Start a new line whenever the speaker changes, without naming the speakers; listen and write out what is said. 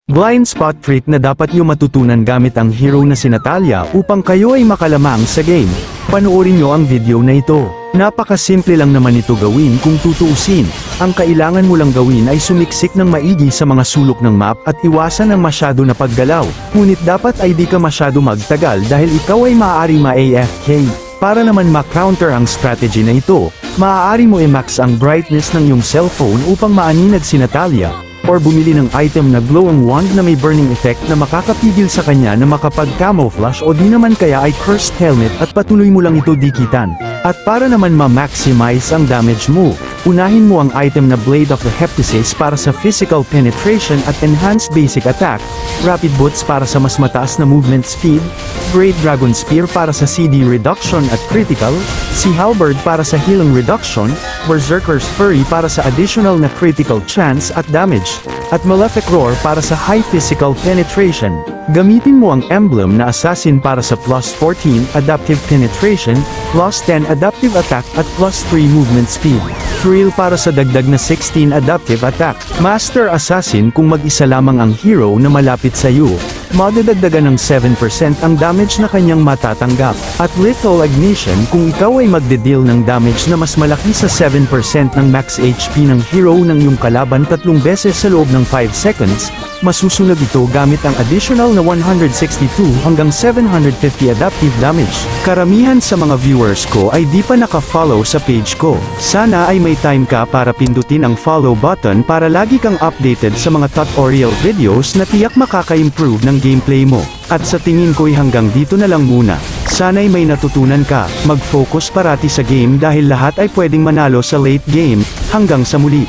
Blind spot trick na dapat nyo matutunan gamit ang hero na si Natalia upang kayo ay makalamang sa game. Panoorin nyo ang video na ito. Napakasimple lang naman ito gawin kung tutuusin. Ang kailangan mo lang gawin ay sumiksik ng maigi sa mga sulok ng map at iwasan ang masyado na paggalaw. Ngunit dapat ay di ka masyado magtagal dahil ikaw ay maaaring ma-AFK. Para naman ma-counter ang strategy na ito, maaari mo i-max ang brightness ng iyong cellphone upang maaninag si Natalia, or bumili ng item na glowing wand na may burning effect na makakapigil sa kanya na makapag-camouflage o di naman kaya ay cursed helmet at patuloy mo lang ito dikitan. At para naman ma-maximize ang damage mo, unahin mo ang item na Blade of the Heptasis para sa physical penetration at enhanced basic attack, Rapid Boots para sa mas mataas na movement speed, Great Dragon Spear para sa CD reduction at critical, Sea Halberd para sa healing reduction, Berserker's Fury para sa additional na critical chance at damage, at Malefic Roar para sa high physical penetration. Gamitin mo ang emblem na Assassin para sa plus 14 adaptive penetration, plus 10 adaptive attack at plus 3 movement speed. Thrill para sa dagdag na 16 adaptive attack. Master Assassin kung mag-isa lamang ang hero na malapit sa iyo, madadagdagan ng 7% ang damage na kanyang matatanggap. At Lethal Ignition kung ikaw ay magde-deal ng damage na mas malaki sa 7% ng max HP ng hero ng iyong kalaban 3 beses sa loob ng 5 seconds, masusunod ito gamit ang additional na 162 hanggang 750 adaptive damage. Karamihan sa mga viewers ko ay di pa naka-follow sa page ko. Sana ay may time ka para pindutin ang follow button para lagi kang updated sa mga tutorial videos na tiyak makaka-improve ng gameplay mo. At sa tingin ko'y hanggang dito na lang muna. Sana'y may natutunan ka, mag-focus parati sa game dahil lahat ay pwedeng manalo sa late game. Hanggang sa muli.